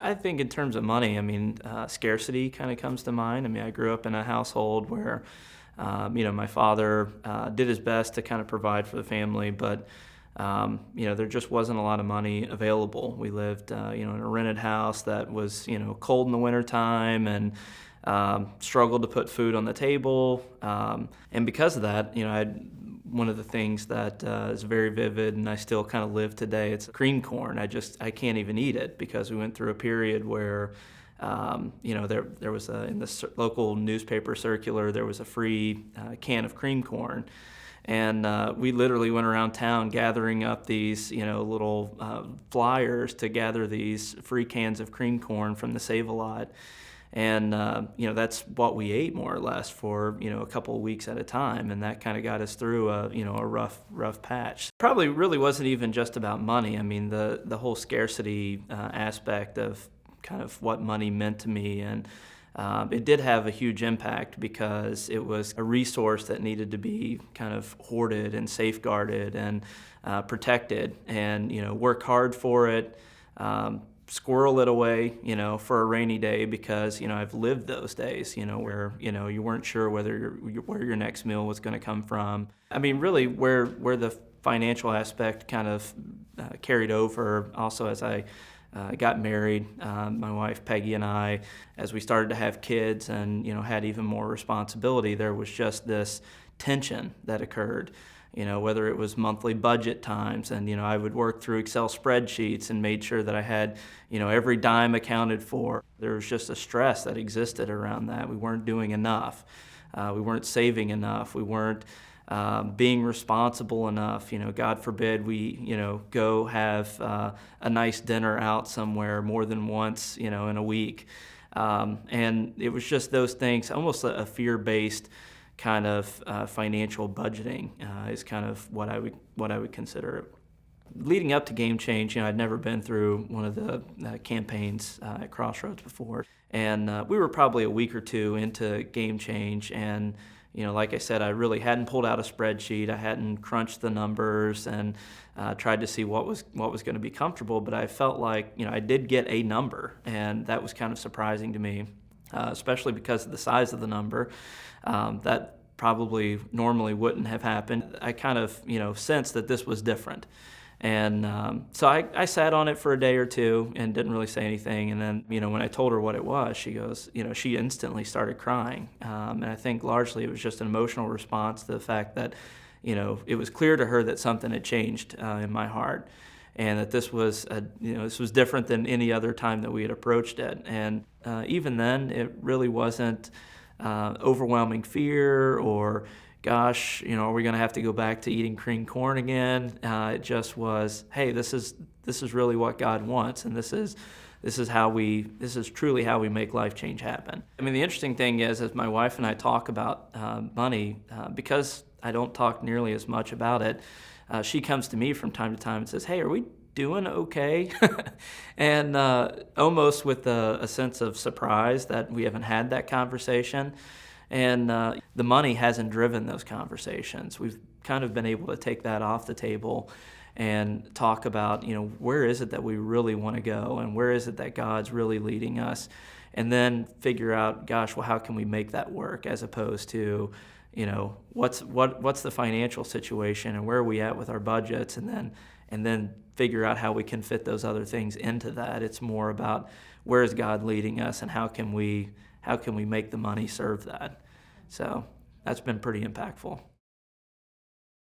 I think in terms of money, scarcity kind of comes to mind. I grew up in a household where, my father did his best to kind of provide for the family, but, there just wasn't a lot of money available. We lived, in a rented house that was, cold in the wintertime and struggled to put food on the table. And because of that, one of the things that is very vivid and I still kind of live today, it's cream corn. I can't even eat it because we went through a period where, there was in the local newspaper circular, there was a free can of cream corn. And we literally went around town gathering up these, little flyers to gather these free cans of cream corn from the Save-A-Lot. And, that's what we ate more or less for, a couple of weeks at a time. And that kind of got us through a rough patch. Probably really wasn't even just about money. The whole scarcity aspect of kind of what money meant to me. And it did have a huge impact because it was a resource that needed to be kind of hoarded and safeguarded and protected and, work hard for it. Squirrel it away, for a rainy day because, I've lived those days, where, you weren't sure where your next meal was going to come from. Really where the financial aspect kind of carried over also as I got married, my wife Peggy and I, as we started to have kids and, had even more responsibility, there was just this tension that occurred. Whether it was monthly budget times and, I would work through Excel spreadsheets and made sure that I had, every dime accounted for. There was just a stress that existed around that. We weren't doing enough. We weren't saving enough. We weren't being responsible enough. God forbid we, go have a nice dinner out somewhere more than once, in a week. And it was just those things, almost a fear-based kind of financial budgeting is kind of what I would consider it. Leading up to Game Change, I'd never been through one of the campaigns at Crossroads before, and we were probably a week or two into Game Change, and like I said, I really hadn't pulled out a spreadsheet, I hadn't crunched the numbers, and tried to see what was going to be comfortable. But I felt like I did get a number, and that was kind of surprising to me, especially because of the size of the number. That probably normally wouldn't have happened. I kind of, sensed that this was different. And so I sat on it for a day or two and didn't really say anything. And then, when I told her what it was, she goes, she instantly started crying. And I think largely it was just an emotional response to the fact that, it was clear to her that something had changed in my heart. And that this was, this was different than any other time that we had approached it. And even then, it really wasn't overwhelming fear or, gosh, are we going to have to go back to eating cream corn again? It just was, hey, this is really what God wants, and this is truly how we make life change happen. The interesting thing is, as my wife and I talk about money, because I don't talk nearly as much about it, she comes to me from time to time and says, hey, are we doing okay? And almost with a sense of surprise that we haven't had that conversation. And the money hasn't driven those conversations. We've kind of been able to take that off the table and talk about, where is it that we really want to go and where is it that God's really leading us? And then figure out, gosh, well, how can we make that work, as opposed to, what's the financial situation and where are we at with our budgets, and then figure out how we can fit those other things into that. It's more about where is God leading us and how can we make the money serve that. So that's been pretty impactful.